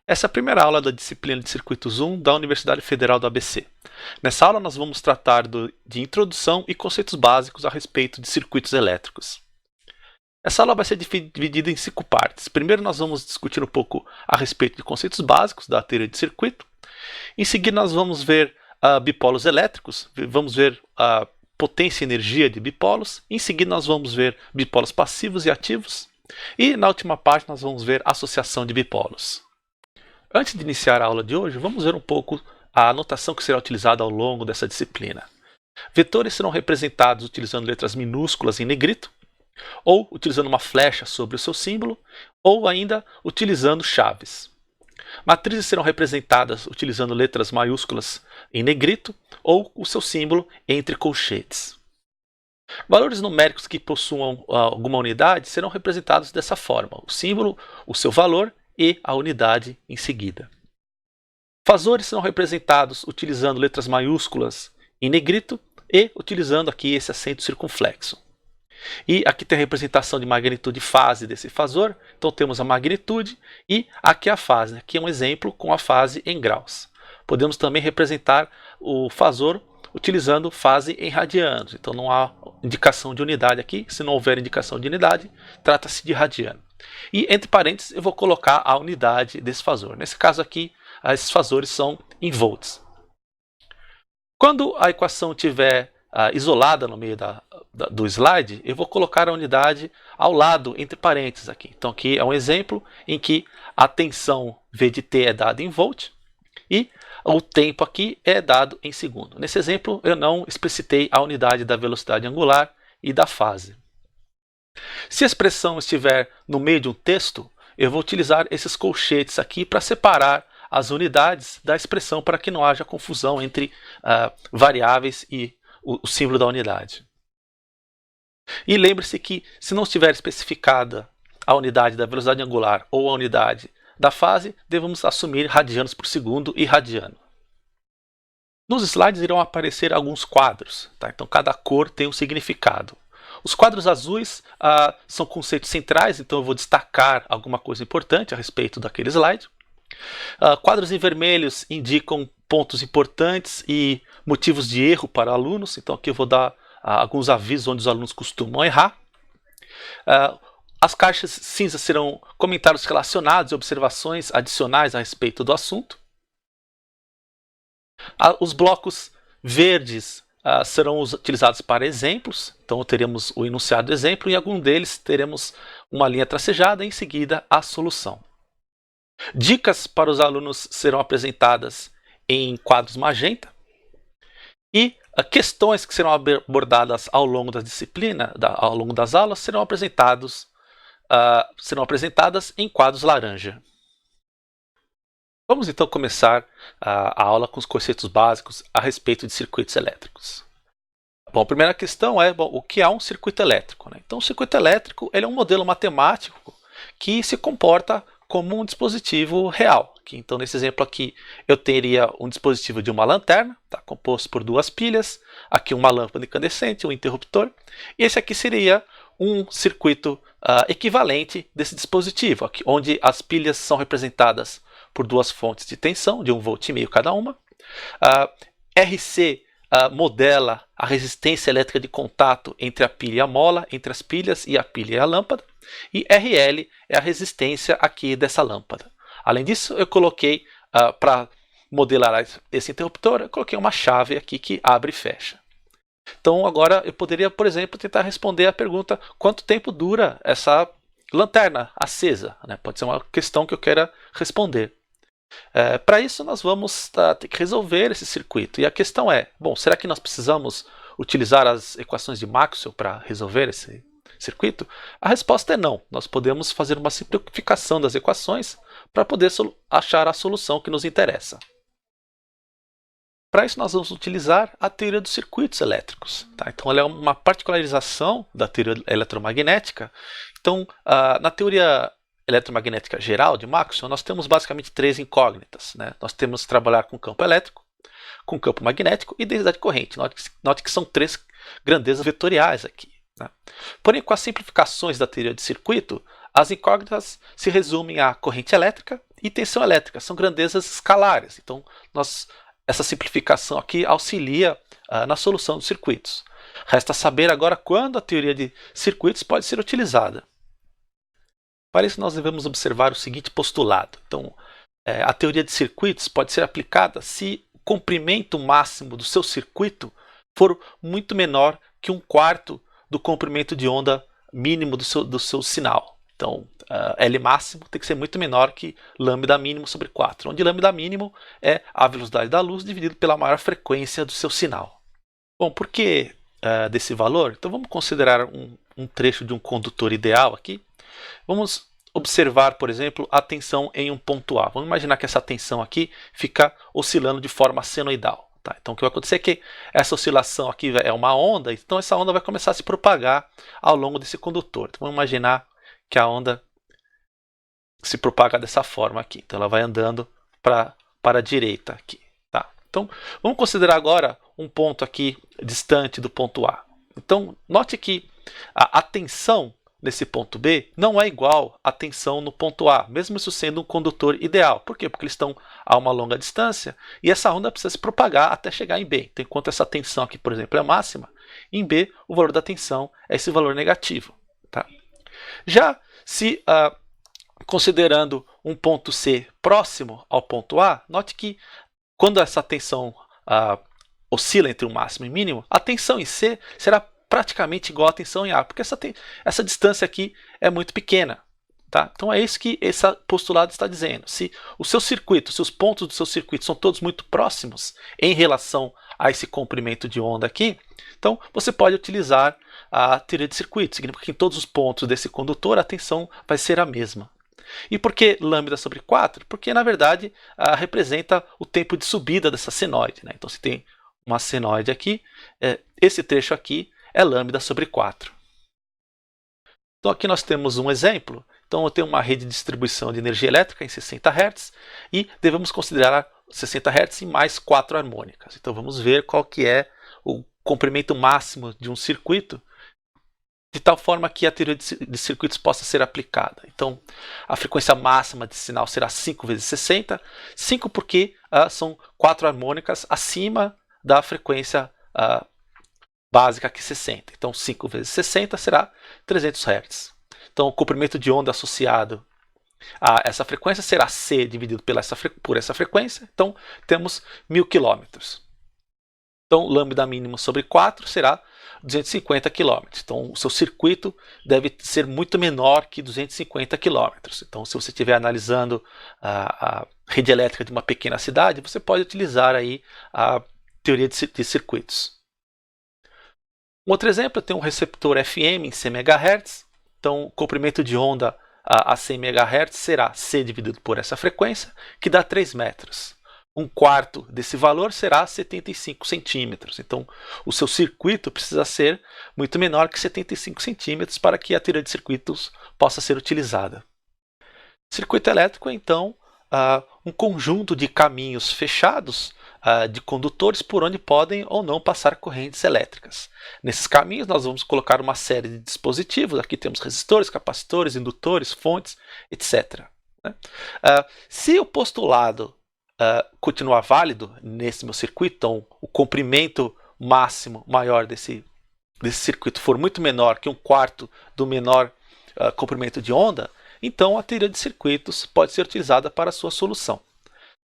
Essa é a primeira aula da disciplina de Circuitos 1 da Universidade Federal do ABC. Nessa aula nós vamos tratar de introdução e conceitos básicos a respeito de circuitos elétricos. Essa aula vai ser dividida em 5 partes. Primeiro nós vamos discutir um pouco a respeito de conceitos básicos da teoria de circuito. Em seguida nós vamos ver bipolos elétricos, vamos ver a potência e energia de bipolos. Em seguida nós vamos ver bipolos passivos e ativos. E na última parte nós vamos ver associação de bipolos. Antes de iniciar a aula de hoje, vamos ver um pouco a notação que será utilizada ao longo dessa disciplina. Vetores serão representados utilizando letras minúsculas em negrito, ou utilizando uma flecha sobre o seu símbolo, ou ainda utilizando chaves. Matrizes serão representadas utilizando letras maiúsculas em negrito, ou o seu símbolo entre colchetes. Valores numéricos que possuam alguma unidade serão representados dessa forma: o símbolo, o seu valor e a unidade em seguida. Fasores serão representados utilizando letras maiúsculas em negrito e utilizando aqui esse acento circunflexo. E aqui tem a representação de magnitude e fase desse fasor. Então temos a magnitude e aqui a fase. Aqui é um exemplo com a fase em graus. Podemos também representar o fasor utilizando fase em radianos. Então não há indicação de unidade aqui. Se não houver indicação de unidade, trata-se de radiano. E entre parênteses eu vou colocar a unidade desse fasor. Nesse caso aqui, esses fasores são em volts. Quando a equação estiver isolada no meio do slide, eu vou colocar a unidade ao lado, entre parênteses aqui. Então aqui é um exemplo em que a tensão V de T é dada em volt e o tempo aqui é dado em segundo. Nesse exemplo eu não explicitei a unidade da velocidade angular e da fase. Se a expressão estiver no meio de um texto, eu vou utilizar esses colchetes aqui para separar as unidades da expressão para que não haja confusão entre variáveis e o símbolo da unidade. E lembre-se que se não estiver especificada a unidade da velocidade angular ou a unidade da fase, devemos assumir radianos por segundo e radiano. Nos slides irão aparecer alguns quadros, tá? Então cada cor tem um significado. Os quadros azuis são conceitos centrais, então eu vou destacar alguma coisa importante a respeito daquele slide. Quadros em vermelhos indicam pontos importantes e motivos de erro para alunos, então aqui eu vou dar alguns avisos onde os alunos costumam errar. As caixas cinzas serão comentários relacionados e observações adicionais a respeito do assunto. Os blocos verdes serão utilizados para exemplos, então teremos o enunciado do exemplo e em algum deles teremos uma linha tracejada e em seguida a solução. Dicas para os alunos serão apresentadas em quadros magenta e questões que serão abordadas ao longo da disciplina, ao longo das aulas, serão apresentadas em quadros laranja. Vamos então começar a aula com os conceitos básicos a respeito de circuitos elétricos. Bom, a primeira questão é o que é um circuito elétrico, né? Então, o circuito elétrico ele é um modelo matemático que se comporta como um dispositivo real. Então, nesse exemplo aqui, eu teria um dispositivo de uma lanterna, composto por 2 pilhas, aqui uma lâmpada incandescente, um interruptor, e esse aqui seria um circuito equivalente desse dispositivo, aqui, onde as pilhas são representadas por 2 fontes de tensão, de 1,5 volt cada uma. RC modela a resistência elétrica de contato entre a pilha e a mola, entre as pilhas e a pilha e a lâmpada. E RL é a resistência aqui dessa lâmpada. Além disso, eu coloquei, para modelar esse interruptor, eu coloquei uma chave aqui que abre e fecha. Então agora eu poderia, por exemplo, tentar responder a pergunta: quanto tempo dura essa lanterna acesa? Pode ser uma questão que eu queira responder. Para isso nós vamos ter que resolver esse circuito. E a questão é, bom, será que nós precisamos utilizar as equações de Maxwell para resolver esse circuito? A resposta é não. Nós podemos fazer uma simplificação das equações para poder achar a solução que nos interessa. Para isso nós vamos utilizar a teoria dos circuitos elétricos. Então ela é uma particularização da teoria eletromagnética. Então na teoria eletromagnética geral de Maxwell, nós temos basicamente 3 incógnitas. Nós temos que trabalhar com campo elétrico, com campo magnético e densidade de corrente. Note que são 3 grandezas vetoriais aqui. Porém, com as simplificações da teoria de circuito, As incógnitas se resumem a corrente elétrica e tensão elétrica, são grandezas escalares. Então, essa simplificação aqui auxilia na solução dos circuitos. Resta saber agora quando a teoria de circuitos pode ser utilizada. Para isso, nós devemos observar o seguinte postulado. Então, a teoria de circuitos pode ser aplicada se o comprimento máximo do seu circuito for muito menor que 1/4 do comprimento de onda mínimo do seu sinal. Então, L máximo tem que ser muito menor que lambda mínimo sobre 4, onde lambda mínimo é a velocidade da luz dividido pela maior frequência do seu sinal. Bom, por que desse valor? Então vamos considerar um trecho de um condutor ideal aqui. Vamos observar, por exemplo, a tensão em um ponto A. Vamos imaginar que essa tensão aqui fica oscilando de forma senoidal. Tá? Então o que vai acontecer é que essa oscilação aqui é uma onda, então essa onda vai começar a se propagar ao longo desse condutor. Então vamos imaginar que a onda se propaga dessa forma aqui. Então ela vai andando para a direita aqui. Tá? Então vamos considerar agora um ponto aqui distante do ponto A. Então note que a tensão nesse ponto B não é igual à tensão no ponto A, mesmo isso sendo um condutor ideal. Por quê? Porque eles estão a uma longa distância e essa onda precisa se propagar até chegar em B. Então, enquanto essa tensão aqui, por exemplo, é máxima, em B o valor da tensão é esse valor negativo. Tá? Já se considerando um ponto C próximo ao ponto A, note que quando essa tensão oscila entre o máximo e o mínimo, a tensão em C será praticamente igual à tensão em A, porque essa distância aqui é muito pequena. Tá? Então é isso que esse postulado está dizendo. Se o seu circuito, se os pontos do seu circuito são todos muito próximos em relação a esse comprimento de onda aqui, então você pode utilizar a teoria de circuito, significa que em todos os pontos desse condutor a tensão vai ser a mesma. E por que lambda sobre 4? Porque na verdade representa o tempo de subida dessa senoide. Né? Então se tem uma senoide aqui, esse trecho aqui é lambda sobre 4. Então aqui nós temos um exemplo. Então eu tenho uma rede de distribuição de energia elétrica em 60 Hz e devemos considerar 60 Hz em mais 4 harmônicas. Então vamos ver qual que é o comprimento máximo de um circuito, de tal forma que a teoria de circuitos possa ser aplicada. Então a frequência máxima de sinal será 5 vezes 60, 5 porque são 4 harmônicas acima da frequência básica aqui 60. Então 5 vezes 60 será 300 Hz. Então o comprimento de onda associado a essa frequência será C dividido por essa frequência. Então temos 1000 km. Então lambda mínimo sobre 4 será 250 km. Então o seu circuito deve ser muito menor que 250 km. Então se você estiver analisando a rede elétrica de uma pequena cidade, você pode utilizar aí a teoria de circuitos. Um outro exemplo, eu tenho um receptor FM em 100 MHz, então o comprimento de onda a 100 MHz será C dividido por essa frequência, que dá 3 metros. 1/4 desse valor será 75 centímetros. Então o seu circuito precisa ser muito menor que 75 centímetros para que a teoria de circuitos possa ser utilizada. Circuito elétrico é então um conjunto de caminhos fechados de condutores por onde podem ou não passar correntes elétricas. Nesses caminhos nós vamos colocar uma série de dispositivos, aqui temos resistores, capacitores, indutores, fontes, etc. Se o postulado continuar válido nesse meu circuito, então o comprimento máximo maior desse circuito for muito menor que 1/4 do menor comprimento de onda, então a teoria de circuitos pode ser utilizada para a sua solução.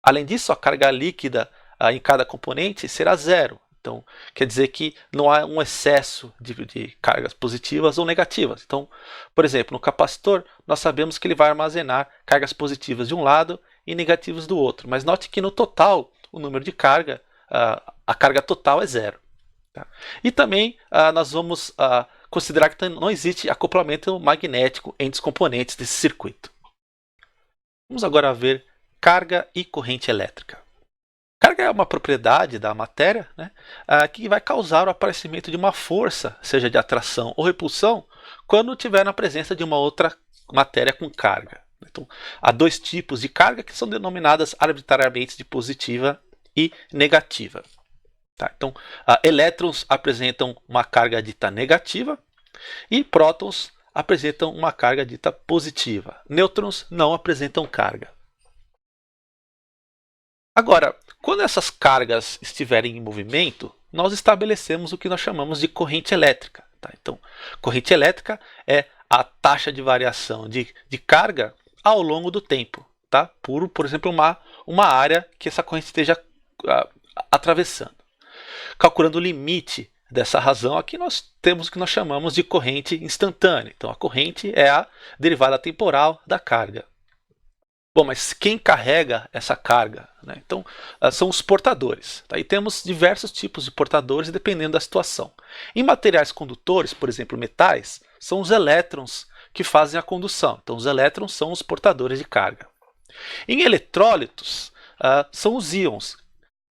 Além disso, a carga líquida em cada componente será zero. Então, quer dizer que não há um excesso de cargas positivas ou negativas. Então, por exemplo, no capacitor, nós sabemos que ele vai armazenar cargas positivas de um lado e negativas do outro. Mas note que no total, o número de carga, a carga total é zero. Tá? E também nós vamos considerar que não existe acoplamento magnético entre os componentes desse circuito. Vamos agora ver carga e corrente elétrica. Carga é uma propriedade da matéria, né, que vai causar o aparecimento de uma força, seja de atração ou repulsão, quando estiver na presença de uma outra matéria com carga. Então, há dois tipos de carga que são denominadas arbitrariamente de positiva e negativa. Tá? Então, elétrons apresentam uma carga dita negativa e prótons apresentam uma carga dita positiva. Nêutrons não apresentam carga. Agora, quando essas cargas estiverem em movimento, nós estabelecemos o que nós chamamos de corrente elétrica. Tá? Então, corrente elétrica é a taxa de variação de carga ao longo do tempo, tá? Por exemplo, uma área que essa corrente esteja atravessando. Calculando o limite dessa razão, aqui nós temos o que nós chamamos de corrente instantânea. Então, a corrente é a derivada temporal da carga. Bom, mas quem carrega essa carga? Né? Então, são os portadores. Tá? E temos diversos tipos de portadores dependendo da situação. Em materiais condutores, por exemplo, metais, são os elétrons que fazem a condução. Então, os elétrons são os portadores de carga. Em eletrólitos, são os íons,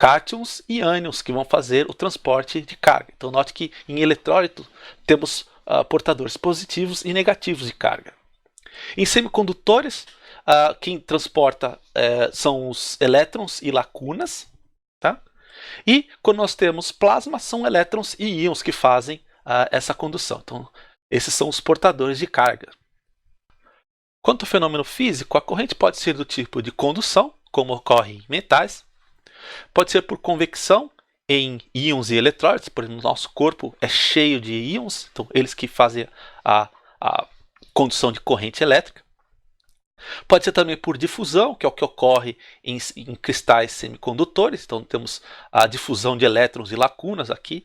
cátions e ânions, que vão fazer o transporte de carga. Então, note que em eletrólito temos portadores positivos e negativos de carga. Em semicondutores, quem transporta são os elétrons e lacunas. Tá? E quando nós temos plasma, são elétrons e íons que fazem essa condução. Então, esses são os portadores de carga. Quanto ao fenômeno físico, a corrente pode ser do tipo de condução, como ocorre em metais. Pode ser por convecção em íons e eletrólitos. Por exemplo, nosso corpo é cheio de íons, então eles que fazem a condução de corrente elétrica. Pode ser também por difusão, que é o que ocorre em cristais semicondutores. Então temos a difusão de elétrons e lacunas aqui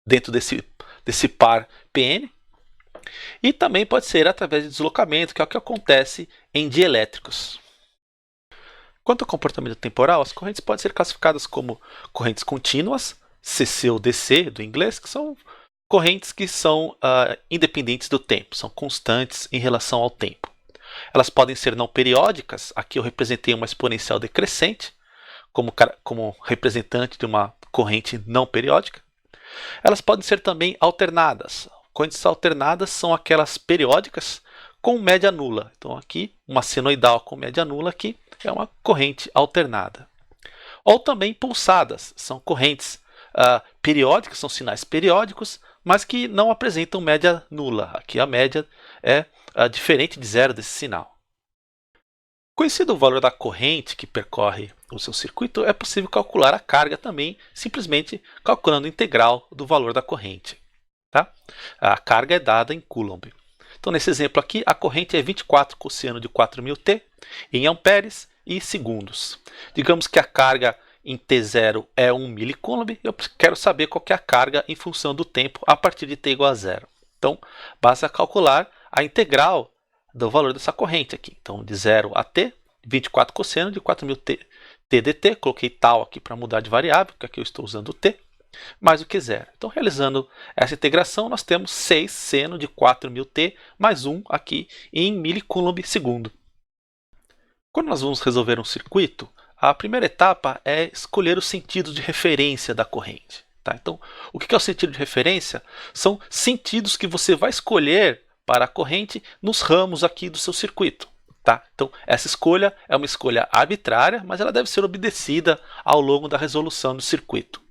dentro desse par PN. E também pode ser através de deslocamento, que é o que acontece em dielétricos. Quanto ao comportamento temporal, as correntes podem ser classificadas como correntes contínuas, CC ou DC do inglês, que são correntes que são independentes do tempo, são constantes em relação ao tempo. Elas podem ser não periódicas, aqui eu representei uma exponencial decrescente, como representante de uma corrente não periódica. Elas podem ser também alternadas. Correntes alternadas são aquelas periódicas com média nula. Então aqui, uma senoidal com média nula aqui é uma corrente alternada. Ou também pulsadas, são correntes periódicas, são sinais periódicos, mas que não apresentam média nula. Aqui a média é diferente de zero desse sinal. Conhecido o valor da corrente que percorre o seu circuito, é possível calcular a carga também, simplesmente calculando o integral do valor da corrente. Tá? A carga é dada em Coulomb. Então, nesse exemplo aqui, a corrente é 24 cosseno de 4.000 T em amperes e segundos. Digamos que a carga em T0 é 1 milicoulomb. Eu quero saber qual que é a carga em função do tempo a partir de T igual a zero. Então, basta calcular a integral do valor dessa corrente aqui. Então, de 0 a T, 24 cosseno de 4.000 T dt. Coloquei tal aqui para mudar de variável, porque aqui eu estou usando o T. Mais do que zero. Então, realizando essa integração, nós temos 6 seno de 4.000 T mais 1 aqui em milicoulomb segundo. Quando nós vamos resolver um circuito, a primeira etapa é escolher o sentido de referência da corrente. Tá? Então, o que é o sentido de referência? São sentidos que você vai escolher para a corrente nos ramos aqui do seu circuito. Tá? Então, essa escolha é uma escolha arbitrária, mas ela deve ser obedecida ao longo da resolução do circuito.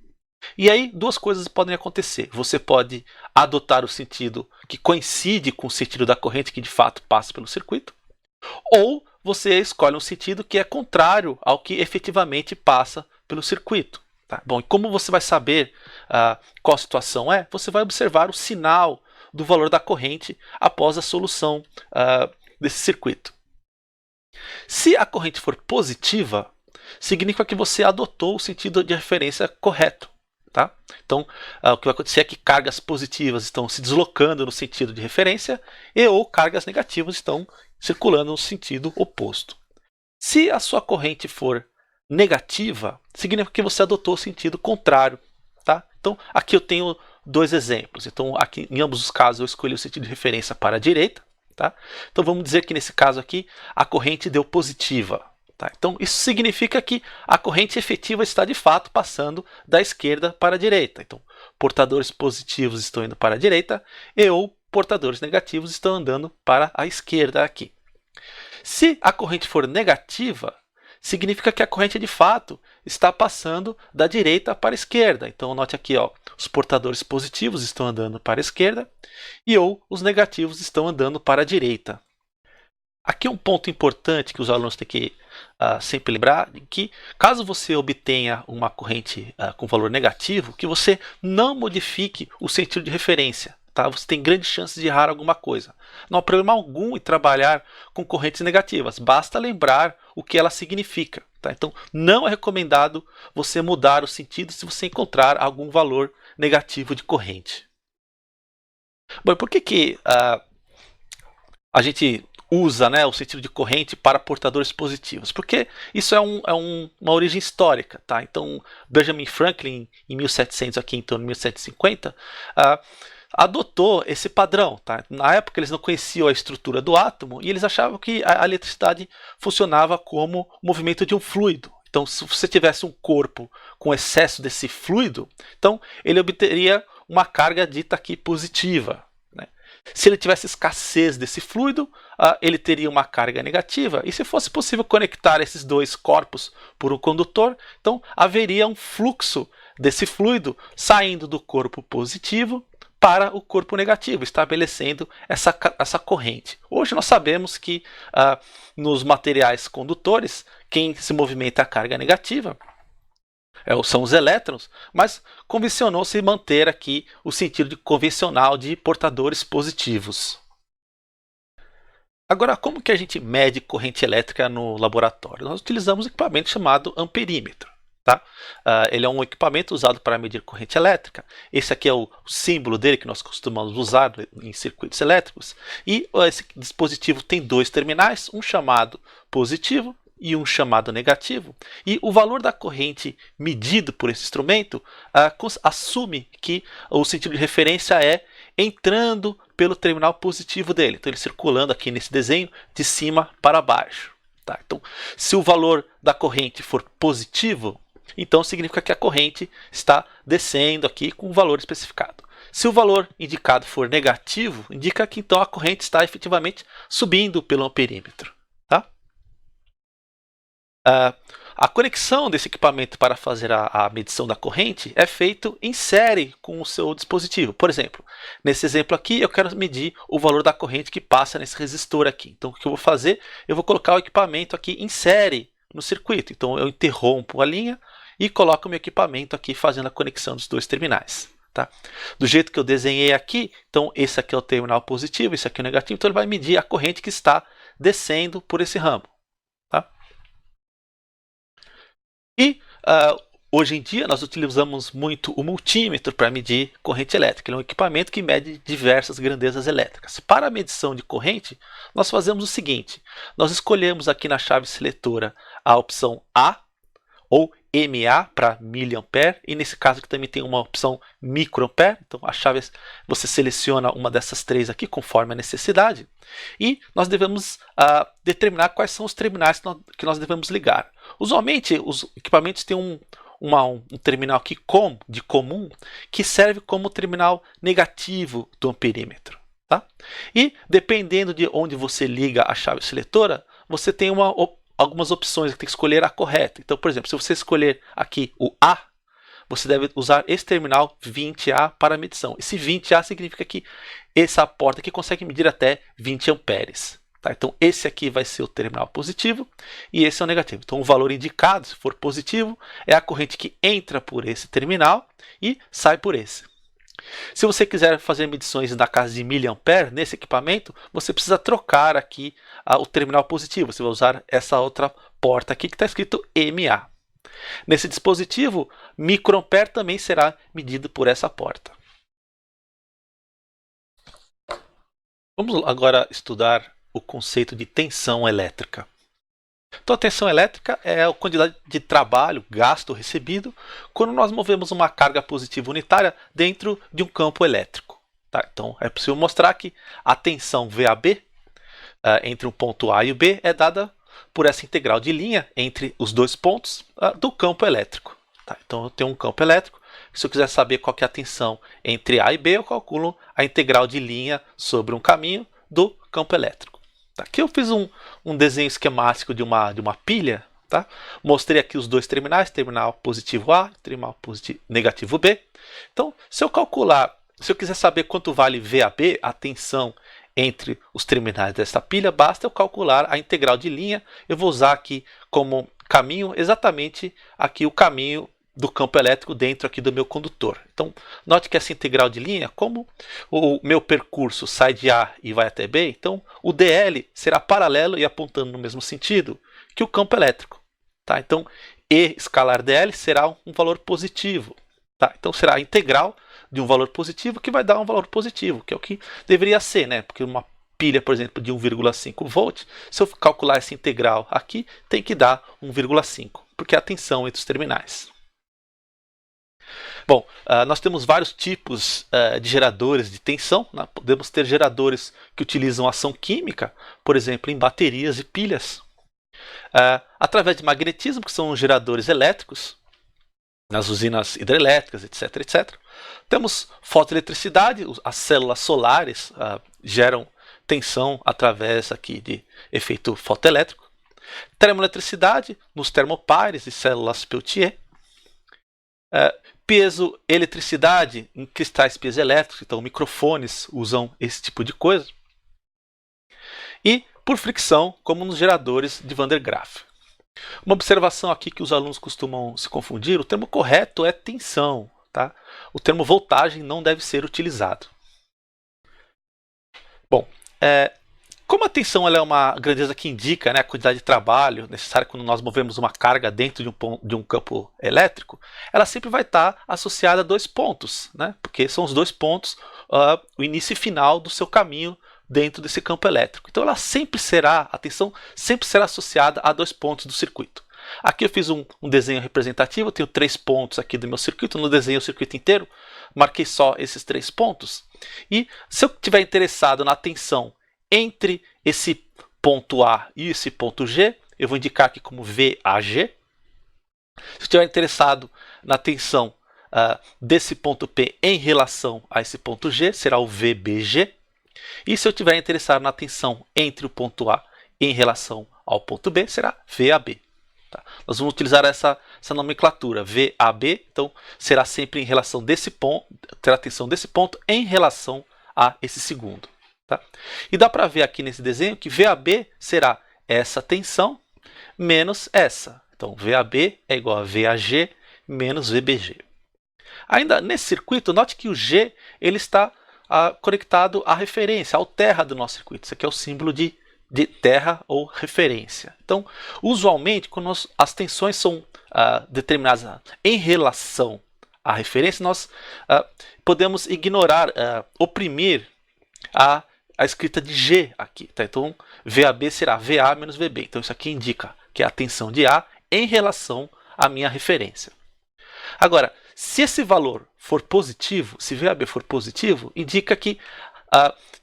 E aí, duas coisas podem acontecer. Você pode adotar o sentido que coincide com o sentido da corrente que de fato passa pelo circuito, ou você escolhe um sentido que é contrário ao que efetivamente passa pelo circuito. Tá? Bom, e como você vai saber qual a situação é? Você vai observar o sinal do valor da corrente após a solução desse circuito. Se a corrente for positiva, significa que você adotou o sentido de referência correto. Tá? Então, o que vai acontecer é que cargas positivas estão se deslocando no sentido de referência ou cargas negativas estão circulando no sentido oposto. Se a sua corrente for negativa, significa que você adotou o sentido contrário. Tá? Então, aqui eu tenho dois exemplos. Então, aqui, em ambos os casos, eu escolhi o sentido de referência para a direita. Tá? Então, vamos dizer que nesse caso aqui, a corrente deu positiva. Tá? Então, isso significa que a corrente efetiva está de fato passando da esquerda para a direita. Então, portadores positivos estão indo para a direita ou portadores negativos estão andando para a esquerda aqui. Se a corrente for negativa, significa que a corrente de fato está passando da direita para a esquerda. Então note aqui, ó, os portadores positivos estão andando para a esquerda e os negativos estão andando para a direita. Aqui um ponto importante que os alunos têm que sempre lembrar, que caso você obtenha uma corrente com valor negativo, que você não modifique o sentido de referência. Tá? Você tem grandes chances de errar alguma coisa. Não há problema algum em trabalhar com correntes negativas, basta lembrar o que ela significa. Tá? Então não é recomendado você mudar o sentido se você encontrar algum valor negativo de corrente. Bom, por que a gente usa, né, o sentido de corrente para portadores positivos? Porque isso é uma origem histórica. Tá? Então Benjamin Franklin, em 1700, aqui em torno de 1750, adotou esse padrão. Tá? Na época eles não conheciam a estrutura do átomo e eles achavam que a eletricidade funcionava como o movimento de um fluido. Então se você tivesse um corpo com excesso desse fluido, então ele obteria uma carga dita aqui positiva. Se ele tivesse escassez desse fluido, ele teria uma carga negativa. E se fosse possível conectar esses dois corpos por um condutor, então haveria um fluxo desse fluido saindo do corpo positivo para o corpo negativo, estabelecendo essa corrente. Hoje nós sabemos que nos materiais condutores, quem se movimenta é a carga negativa, são os elétrons, mas convencionou-se manter aqui o sentido convencional de portadores positivos. Agora, como que a gente mede corrente elétrica no laboratório? Nós utilizamos um equipamento chamado amperímetro. Tá? Ele é um equipamento usado para medir corrente elétrica. Esse aqui é o símbolo dele que nós costumamos usar em circuitos elétricos. E esse dispositivo tem dois terminais, um chamado positivo e um chamado negativo, e o valor da corrente medido por esse instrumento assume que o sentido de referência é entrando pelo terminal positivo dele. Então ele circulando aqui nesse desenho de cima para baixo. Tá? Então, se o valor da corrente for positivo, então significa que a corrente está descendo aqui com um valor especificado. Se o valor indicado for negativo, indica que então a corrente está efetivamente subindo pelo amperímetro. A conexão desse equipamento para fazer a medição da corrente é feito em série com o seu dispositivo. Por exemplo, nesse exemplo aqui eu quero medir o valor da corrente que passa nesse resistor aqui. Então o que eu vou fazer? Eu vou colocar o equipamento aqui em série no circuito. Então eu interrompo a linha e coloco o meu equipamento aqui fazendo a conexão dos dois terminais. Tá? Do jeito que eu desenhei aqui, então esse aqui é o terminal positivo, esse aqui é o negativo, então ele vai medir a corrente que está descendo por esse ramo. E hoje em dia nós utilizamos muito o multímetro para medir corrente elétrica. Ele é um equipamento que mede diversas grandezas elétricas. Para a medição de corrente, nós fazemos o seguinte. Nós escolhemos aqui na chave seletora a opção A, ou MA para miliampere, e nesse caso aqui também tem uma opção microampere. Então a chave, você seleciona uma dessas três aqui conforme a necessidade. E nós devemos determinar quais são os terminais que nós devemos ligar. Usualmente os equipamentos têm um terminal aqui de comum que serve como terminal negativo do amperímetro. Tá? E dependendo de onde você liga a chave seletora, você tem algumas opções que tem que escolher a correta. Então, por exemplo, se você escolher aqui o A, você deve usar esse terminal 20A para a medição. Esse 20A significa que essa porta aqui consegue medir até 20 amperes. Tá? Então, esse aqui vai ser o terminal positivo e esse é o negativo. Então, o valor indicado, se for positivo, é a corrente que entra por esse terminal e sai por esse. Se você quiser fazer medições na casa de miliampere nesse equipamento, você precisa trocar aqui o terminal positivo. Você vai usar essa outra porta aqui que está escrito MA. Nesse dispositivo, microampere também será medido por essa porta. Vamos agora estudar o conceito de tensão elétrica. Então, a tensão elétrica é a quantidade de trabalho gasto ou recebido quando nós movemos uma carga positiva unitária dentro de um campo elétrico. Tá? Então, é possível mostrar que a tensão VAB entre um ponto A e o B é dada por essa integral de linha entre os dois pontos do campo elétrico. Tá? Então, eu tenho um campo elétrico. Se eu quiser saber qual que é a tensão entre A e B, eu calculo a integral de linha sobre um caminho do campo elétrico. Aqui eu fiz um desenho esquemático de uma pilha. Tá? Mostrei aqui os dois terminais, terminal positivo A, terminal positivo, negativo B. Então, se eu quiser saber quanto vale VAB, a tensão entre os terminais desta pilha, basta eu calcular a integral de linha. Eu vou usar aqui como caminho exatamente aqui o caminho do campo elétrico dentro aqui do meu condutor. Então, note que essa integral de linha, como o meu percurso sai de A e vai até B, então o dl será paralelo e apontando no mesmo sentido que o campo elétrico. Tá? Então, E escalar dl será um valor positivo. Tá? Então, será a integral de um valor positivo que vai dar um valor positivo, que é o que deveria ser, né? Porque uma pilha, por exemplo, de 1,5 volt, se eu calcular essa integral aqui, tem que dar 1,5, porque é a tensão entre os terminais. Bom, nós temos vários tipos de geradores de tensão. Né? Podemos ter geradores que utilizam ação química, por exemplo, em baterias e pilhas. Através de magnetismo, que são geradores elétricos, nas usinas hidrelétricas, etc, etc. Temos fotoeletricidade, as células solares geram tensão através aqui de efeito fotoelétrico. Termoeletricidade, nos termopares e células Peltier. Piezoeletricidade em cristais piezoelétricos, então microfones usam esse tipo de coisa. E por fricção, como nos geradores de Van der Graaf. Uma observação aqui que os alunos costumam se confundir, o termo correto é tensão. Tá? O termo voltagem não deve ser utilizado. Bom, como a tensão ela é uma grandeza que indica, né, a quantidade de trabalho necessária quando nós movemos uma carga dentro de um campo elétrico, ela sempre vai estar associada a dois pontos, né, porque são os dois pontos, o início e final do seu caminho dentro desse campo elétrico. Então a tensão sempre será associada a dois pontos do circuito. Aqui eu fiz um desenho representativo, eu tenho 3 pontos aqui do meu circuito, não desenhei o circuito inteiro, marquei só esses 3 pontos. E se eu estiver interessado na tensão entre esse ponto A e esse ponto G, eu vou indicar aqui como VAG. Se eu estiver interessado na tensão desse ponto P em relação a esse ponto G, será o VBG. E se eu estiver interessado na tensão entre o ponto A em relação ao ponto B, será VAB. Tá? Nós vamos utilizar essa nomenclatura, VAB, então será sempre em relação desse ponto, terá tensão desse ponto em relação a esse segundo. Tá? E dá para ver aqui nesse desenho que VAB será essa tensão menos essa. Então VAB é igual a VAG menos VBG. Ainda nesse circuito, note que o G ele está conectado à referência, ao terra do nosso circuito. Isso aqui é o símbolo de terra ou referência. Então, usualmente, quando as tensões são determinadas em relação à referência, nós podemos ignorar, oprimir a escrita de G aqui. Tá? Então, VAB será VA menos VB. Então, isso aqui indica que é a tensão de A em relação à minha referência. Agora, se esse valor for positivo, se VAB for positivo, indica que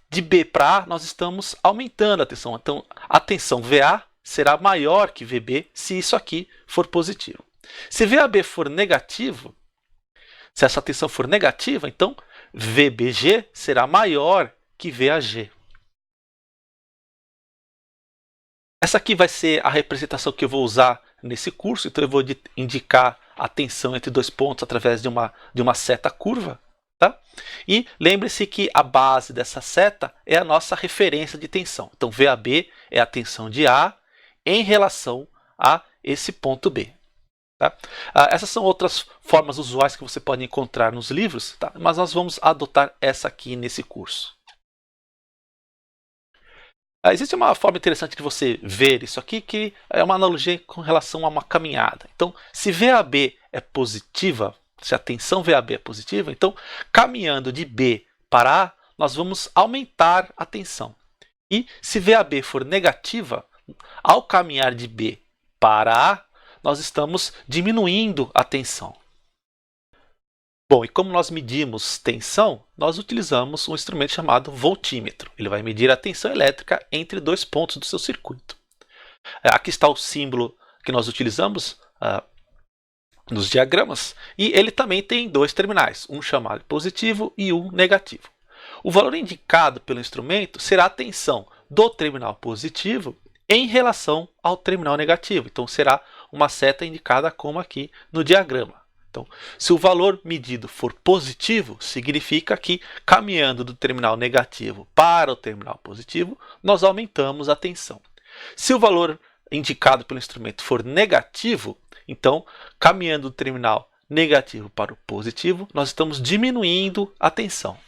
de B para A nós estamos aumentando a tensão. Então, a tensão VA será maior que VB se isso aqui for positivo. Se VAB for negativo, se essa tensão for negativa, então VBG será maior que VAG. Essa aqui vai ser a representação que eu vou usar nesse curso. Então, eu vou indicar a tensão entre dois pontos através de uma seta curva. Tá? E lembre-se que a base dessa seta é a nossa referência de tensão. Então, VAB é a tensão de A em relação a esse ponto B. Tá? Essas são outras formas usuais que você pode encontrar nos livros, tá? Mas nós vamos adotar essa aqui nesse curso. Existe uma forma interessante de você ver isso aqui, que é uma analogia com relação a uma caminhada. Então, se VAB é positiva, se a tensão VAB é positiva, então, caminhando de B para A, nós vamos aumentar a tensão. E se VAB for negativa, ao caminhar de B para A, nós estamos diminuindo a tensão. Bom, e como nós medimos tensão, nós utilizamos um instrumento chamado voltímetro. Ele vai medir a tensão elétrica entre dois pontos do seu circuito. Aqui está o símbolo que nós utilizamos nos diagramas, e ele também tem dois terminais, um chamado positivo e um negativo. O valor indicado pelo instrumento será a tensão do terminal positivo em relação ao terminal negativo. Então, será uma seta indicada como aqui no diagrama. Então, se o valor medido for positivo, significa que caminhando do terminal negativo para o terminal positivo, nós aumentamos a tensão. Se o valor indicado pelo instrumento for negativo, então, caminhando do terminal negativo para o positivo, nós estamos diminuindo a tensão.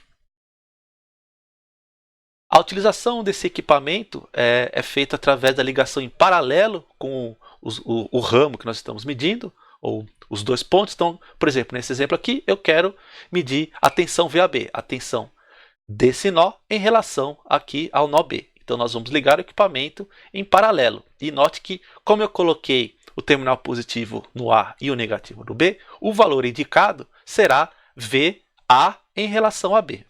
A utilização desse equipamento é feita através da ligação em paralelo com o ramo que nós estamos medindo, ou os dois pontos. Então, por exemplo, nesse exemplo aqui, eu quero medir a tensão VAB, a tensão desse nó em relação aqui ao nó B. Então, nós vamos ligar o equipamento em paralelo. E note que, como eu coloquei o terminal positivo no A e o negativo no B, o valor indicado será VA em relação a B.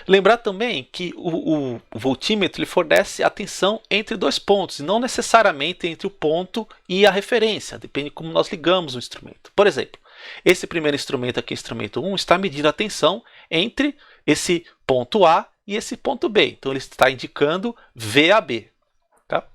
Lembrar também que o voltímetro ele fornece a tensão entre dois pontos, e não necessariamente entre o ponto e a referência, depende de como nós ligamos o instrumento. Por exemplo, esse primeiro instrumento aqui, instrumento 1, está medindo a tensão entre esse ponto A e esse ponto B. Então, ele está indicando VAB. Tá?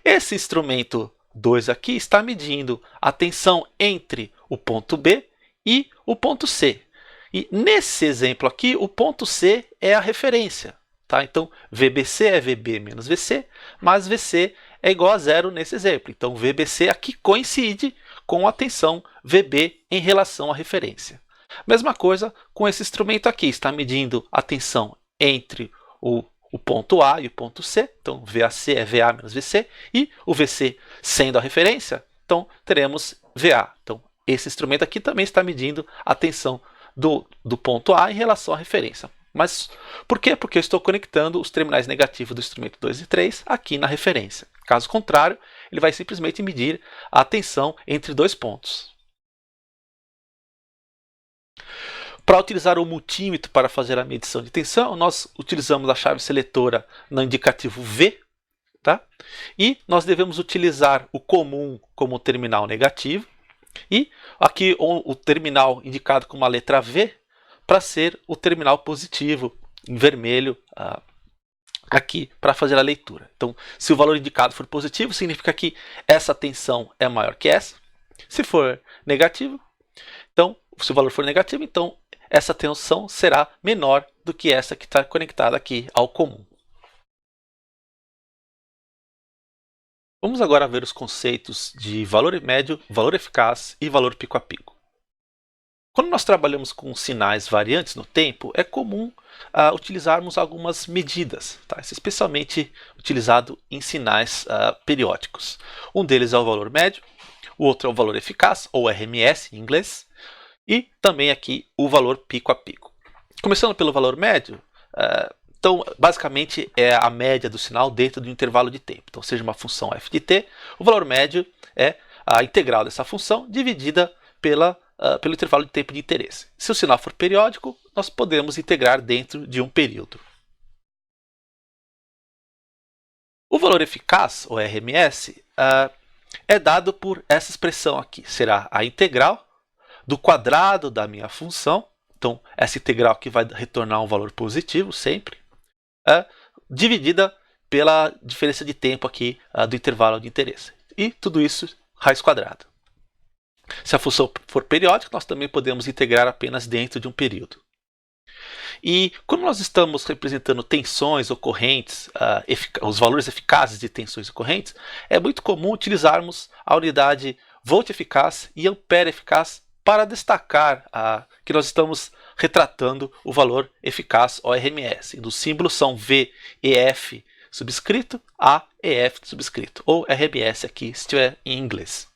Esse instrumento 2 aqui está medindo a tensão entre o ponto B e o ponto C. E nesse exemplo aqui, o ponto C é a referência. Tá? Então, VBC é VB menos VC, mas VC é igual a zero nesse exemplo. Então, VBC aqui coincide com a tensão VB em relação à referência. Mesma coisa com esse instrumento aqui, está medindo a tensão entre o ponto A e o ponto C. Então, VAC é VA menos VC, e o VC sendo a referência, então teremos VA. Então, esse instrumento aqui também está medindo a tensão do ponto A em relação à referência. Mas por quê? Porque eu estou conectando os terminais negativos do instrumento 2 e 3 aqui na referência. Caso contrário, ele vai simplesmente medir a tensão entre dois pontos. Para utilizar o multímetro para fazer a medição de tensão, nós utilizamos a chave seletora no indicativo V, tá? E nós devemos utilizar o comum como terminal negativo, e aqui o terminal indicado com uma letra V para ser o terminal positivo, em vermelho, aqui para fazer a leitura. Então, se o valor indicado for positivo, significa que essa tensão é maior que essa. Se for negativo, então, se o valor for negativo, então essa tensão será menor do que essa que está conectada aqui ao comum. Vamos agora ver os conceitos de valor médio, valor eficaz e valor pico a pico. Quando nós trabalhamos com sinais variantes no tempo, é comum utilizarmos algumas medidas, tá? Isso é especialmente utilizado em sinais periódicos. Um deles é o valor médio, o outro é o valor eficaz, ou RMS em inglês, e também aqui o valor pico a pico. Começando pelo valor médio, então, basicamente, é a média do sinal dentro do intervalo de tempo. Então, seja uma função f de t, o valor médio é a integral dessa função dividida pelo intervalo de tempo de interesse. Se o sinal for periódico, nós podemos integrar dentro de um período. O valor eficaz, ou RMS, é dado por essa expressão aqui. Será a integral do quadrado da minha função. Então, essa integral aqui vai retornar um valor positivo sempre, dividida pela diferença de tempo aqui do intervalo de interesse. E tudo isso raiz quadrada. Se a função for periódica, nós também podemos integrar apenas dentro de um período. E quando nós estamos representando tensões ou correntes, os valores eficazes de tensões e correntes, é muito comum utilizarmos a unidade volt eficaz e ampere eficaz para destacar que nós estamos retratando o valor eficaz, ou RMS. Os símbolos são V e F subscrito, A e F subscrito, ou RMS aqui, se estiver em inglês.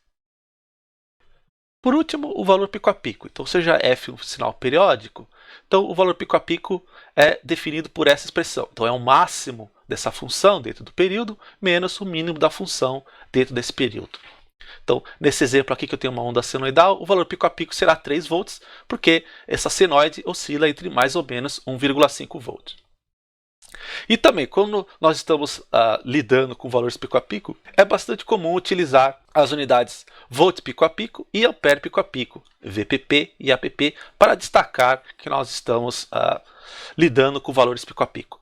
Por último, o valor pico a pico. Então, seja F um sinal periódico, então o valor pico a pico é definido por essa expressão. Então, é o máximo dessa função dentro do período, menos o mínimo da função dentro desse período. Então, nesse exemplo aqui que eu tenho uma onda senoidal, o valor pico a pico será 3 volts, porque essa senoide oscila entre mais ou menos 1,5 volts. E também, quando nós estamos lidando com valores pico a pico, é bastante comum utilizar as unidades volt pico a pico e ampere pico a pico, VPP e APP, para destacar que nós estamos lidando com valores pico a pico.